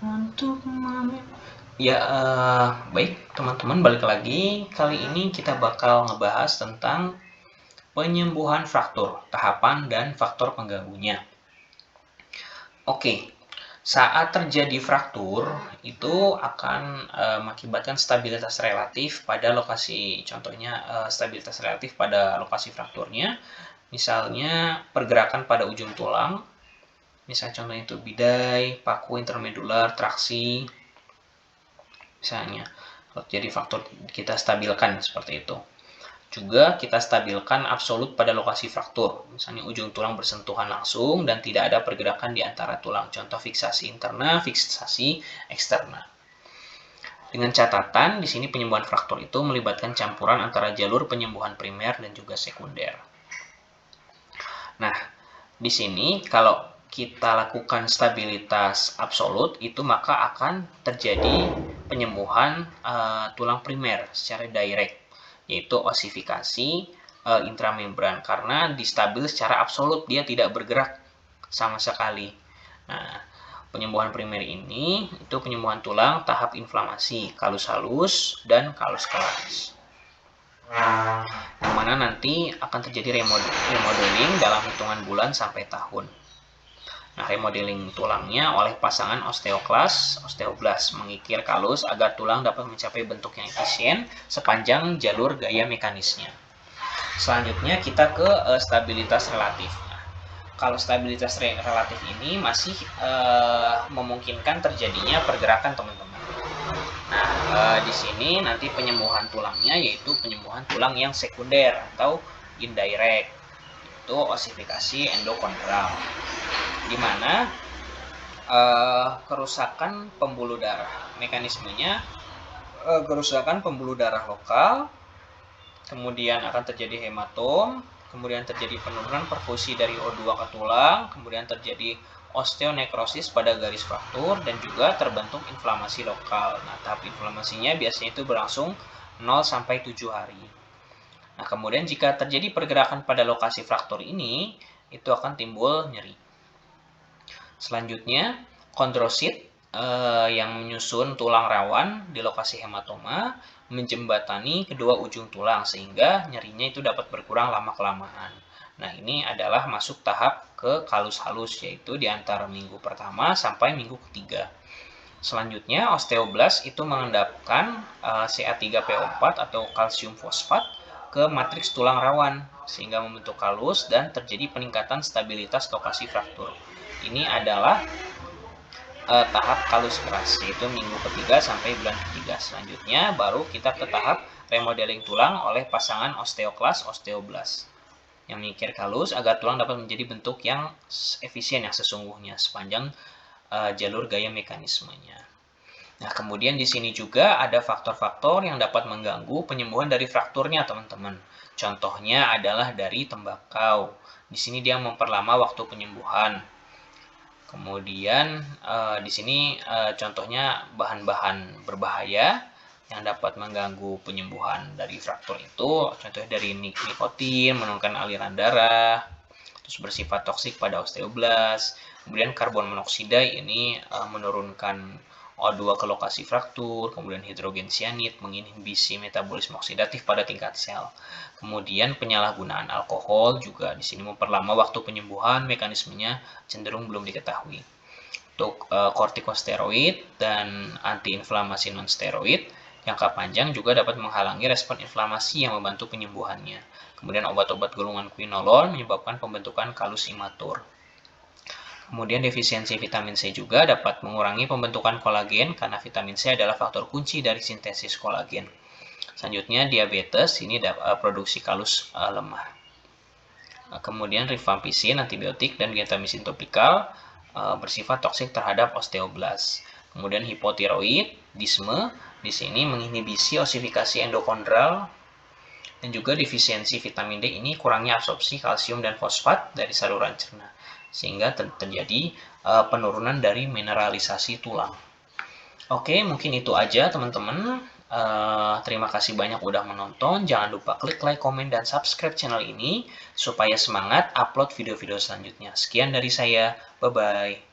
untuk ya, baik teman-teman, balik lagi. Kali ini kita bakal ngebahas tentang penyembuhan fraktur, tahapan dan faktor pengganggunya. Oke, saat terjadi fraktur itu akan mengakibatkan stabilitas relatif pada lokasi, contohnya stabilitas relatif pada lokasi frakturnya, misalnya pergerakan pada ujung tulang, misalnya contohnya itu bidai, paku intermedular, traksi, misalnya. Jadi faktor kita stabilkan seperti itu. Juga kita stabilkan absolut pada lokasi fraktur, misalnya ujung tulang bersentuhan langsung dan tidak ada pergerakan di antara tulang. Contoh fiksasi interna, fiksasi eksterna. Dengan catatan, di sini penyembuhan fraktur itu melibatkan campuran antara jalur penyembuhan primer dan juga sekunder. Nah, di sini kalau kita lakukan stabilitas absolut, itu maka akan terjadi penyembuhan tulang primer secara direct, yaitu osifikasi intramembran, karena distabil secara absolut, dia tidak bergerak sama sekali. Nah, penyembuhan primer ini itu penyembuhan tulang tahap inflamasi, kalus halus dan kalus keras, yang mana nanti akan terjadi remodeling dalam hitungan bulan sampai tahun. Nah, remodeling tulangnya oleh pasangan osteoklas, osteoblas, mengikir kalus agar tulang dapat mencapai bentuk yang efisien sepanjang jalur gaya mekanisnya. Selanjutnya kita ke stabilitas relatif. Nah, kalau stabilitas relatif ini masih memungkinkan terjadinya pergerakan, teman-teman. Nah, di sini nanti penyembuhan tulangnya yaitu penyembuhan tulang yang sekunder atau indirect, itu osifikasi endokondral, di mana kerusakan pembuluh darah. Mekanismenya kerusakan pembuluh darah lokal, kemudian akan terjadi hematom, kemudian terjadi penurunan perfusi dari O2 ke tulang, kemudian terjadi osteonekrosis pada garis fraktur, dan juga terbentuk inflamasi lokal. Nah, tahap inflamasinya biasanya itu berlangsung 0-7 hari. Nah, kemudian jika terjadi pergerakan pada lokasi fraktur ini, itu akan timbul nyeri. Selanjutnya, kondrosit yang menyusun tulang rawan di lokasi hematoma menjembatani kedua ujung tulang sehingga nyerinya itu dapat berkurang lama-kelamaan. Nah, ini adalah masuk tahap ke kalus halus, yaitu di antara minggu pertama sampai minggu ketiga. Selanjutnya, osteoblas itu mengendapkan Ca3PO4 atau kalsium fosfat ke matriks tulang rawan sehingga membentuk kalus dan terjadi peningkatan stabilitas lokasi fraktur. Ini adalah tahap kalus keras, yaitu minggu ketiga sampai bulan ketiga. Selanjutnya baru kita ke tahap remodeling tulang oleh pasangan osteoklas osteoblas yang mengikir kalus agar tulang dapat menjadi bentuk yang efisien yang sesungguhnya sepanjang jalur gaya mekanismenya. Nah, kemudian di sini juga ada faktor-faktor yang dapat mengganggu penyembuhan dari frakturnya, teman-teman. Contohnya adalah dari tembakau. Di sini dia memperlama waktu penyembuhan. Kemudian di sini contohnya bahan-bahan berbahaya yang dapat mengganggu penyembuhan dari fraktur itu, contohnya dari nikotin, menurunkan aliran darah, terus bersifat toksik pada osteoblas. Kemudian karbon monoksida ini menurunkan O2 ke lokasi fraktur, kemudian hidrogen cyanid menginhibisi metabolisme oksidatif pada tingkat sel. Kemudian penyalahgunaan alkohol juga di sini memperlama waktu penyembuhan, mekanismenya cenderung belum diketahui. Untuk kortikosteroid dan antiinflamasi non-steroid jangka panjang juga dapat menghalangi respon inflamasi yang membantu penyembuhannya. Kemudian obat-obat golongan quinolol menyebabkan pembentukan kalus imatur. Kemudian defisiensi vitamin C juga dapat mengurangi pembentukan kolagen karena vitamin C adalah faktor kunci dari sintesis kolagen. Selanjutnya diabetes, ini produksi kalus lemah. Kemudian rifampicin, antibiotik, dan gentamicin topikal bersifat toksik terhadap osteoblas. Kemudian hipotiroidisme, di sini menginhibisi osifikasi endokondral, dan juga defisiensi vitamin D ini kurangnya absorpsi kalsium dan fosfat dari saluran cerna, sehingga terjadi penurunan dari mineralisasi tulang. Oke, mungkin itu aja teman-teman. Terima kasih banyak udah menonton. Jangan lupa klik like, komen, dan subscribe channel ini supaya semangat upload video-video selanjutnya. Sekian dari saya. Bye-bye.